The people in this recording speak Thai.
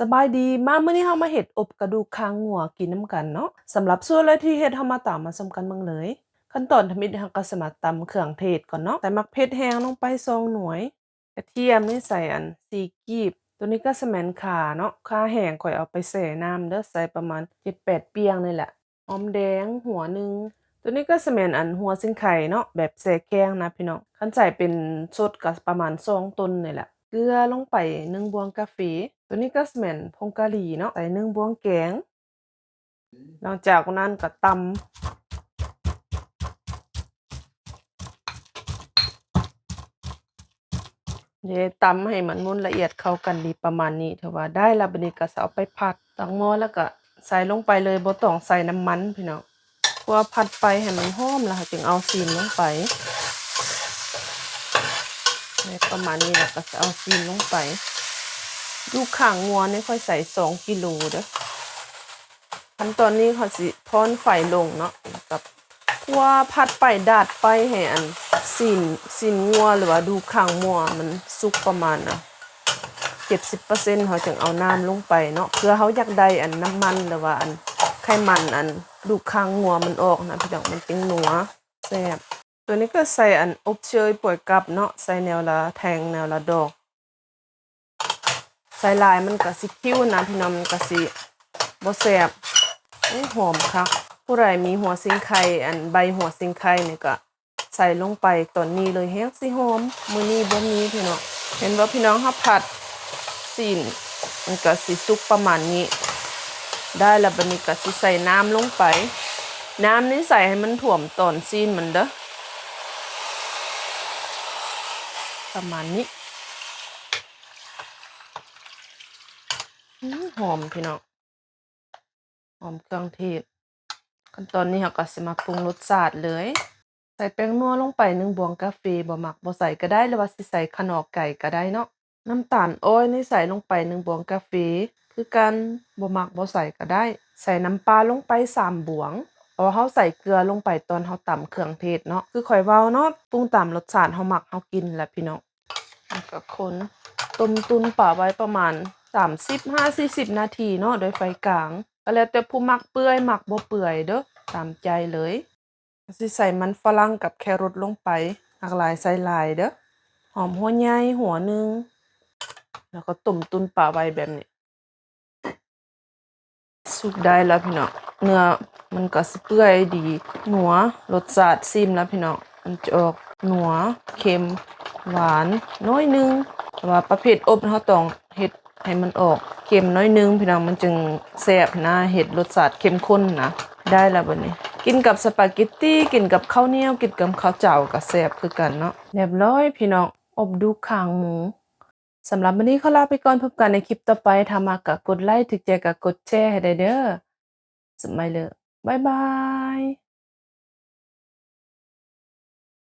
สบายดีมามื้อนี้เฮามาเฮ็ดอบกระดูกคางงัวกินนำกันเนาะสำหรับส่วนแรกที่เฮ็ดเฮามาตามมาชมกันเบิ่งเลยขั้นตอนทำอิฐเฮาก็สิมาตำเครื่องเทศก่อนเนาะใส่มักเผ็ดแห้งลงไป2หน่วยกระเทียมนี่ใส่4กีบตัวนี้ก็สิแม่นข่าเนาะข่าแห้งข้อยเอาไปแช่น้ำเด้อใส่ประมาณ7-8เปียงนี่แหละหอมแดงหัวหนึ่งตัวนี้ก็สิแม่นหัวซิ่งไข่เนาะแบบแช่แกงนะพี่น้องคันใส่เป็นสดก็ประมาณ2ต้นนี่แหละ เกลือลงไป1บวงกาแฟตัวนี้ก็สิแม่นผงกะหรี่เนาะใส่1บวงแกงหลังจากนั้นก็ตำตำให้มันมุนละเอียดเข้ากันดีประมาณนี้ถือว่าได้แล้วบัดนี้ก็สิเอาไปผัดตั้งหม้อแล้วก็ใส่ลงไปเลยบ่ต้องใส่น้ำมันพี่น้องเพราะว่าผัดไปให้มันหอมแล้วจึงเอาซีนลงไปประมาณนี้แล้วก็สิเอาซีนลงไปดูข้างงัวนี่ค่อยใส่2กิโลเด้อ ขั้นตอนนี้เขาสิพอนไฟลงเนาะกับคั่วผัดไปดาดไปให้ซีนงัวหรือว่าดูข้างงัวมันสุกประมาณ70%เขาจึงเอาน้ำลงไปเนาะเพื่อเขาอยากได้น้ำมันหรือว่าไขมันดูข้างงัวมันออกนะพี่น้องมันจึงนัวแซ่บตัวนี้ก็ใส่อบเชยป่วยกับเนาะใส่แนวละแทงแนวละดอกใส่ลายมันก็สิคิ้วนะพี่น้องมันก็สิบ่แซ่บหอมคักผู้ใดมีหัวซิงไข่ใบหัวซิงไข่นี่ก็ใส่ลงไปตอนนี้เลยแฮงสิหอมมื้อนี้บ่มีพี่น้องเห็นว่าพี่น้องเฮาผัดซีนมันก็สิสุกประมาณนี้ได้แล้วบัดนี้ก็สิใส่น้ำลงไปน้ำนี้ใส่ให้มันท่วมตอนซีนมันเด้อประมาณนี้หอมพี่น้องหอมเครื่องเทศขั้นตอนนี้เราก็สิมาปรุงรสชาติเลยใส่แป้งนัวลงไป1บวงกาแฟบ่มักบ่ใส่ก็ได้หรือว่าสิใส่ขนอกไก่ก็ได้เนาะน้ำตาลอ้อยนี่ใส่ลงไป1บวงกาแฟคือกันบ่มักบ่ใส่ก็ได้ใส่น้ำปลาลงไป3บวงเพราะว่าเราใส่เกลือลงไปตอนเราตำเครื่องเทศเนาะคือข้อยเว้าเนาะปรุงตามรสชาติเรามักเรากินแหละพี่น้องแล้วก็คนต้มตุนปลาไว้ประมาณ35-40นาทีเนาะโดยไฟกลางก็แล้วแต่ผู้มักเปื่อยมักบ่เปื่อยเด้อตามใจเลยสิใส่มันฝรั่งกับแครอทลงไปหลากหลายใส่หลายเด้อหอมหัวใหญ่หัวหนึ่งแล้วก็ต้มตุนปลาไว้แบบนี้สุกได้แล้วพี่น้องเนื้อมันก็สิเปื่อยดีนัวรสชาติซิมแล้วพี่น้องมันจะออกนัวเค็มหวานน้อยนึงแต่ว่าประเภทอบเราต้องเฮ็ดให้มันออกเค็มน้อยนึงพี่น้องมันจึงแซ่บนะเฮ็ดรสชาติเข้มข้นนะได้แล้วบัดนี้กินกับสปาเกตตีกินกับข้าวเหนียวกินกับข้าวเจ้าก็แซ่บคือกันเนาะเรียบร้อยพี่น้องอบดูข้างหมูสำหรับวันนี้ขอลาไปก่อนพบกันในคลิปต่อไปถ้ามักก็กดไลค์ถูกใจก็กดแชร์ให้ได้เด้อสมัยเลยบ๊ายบาย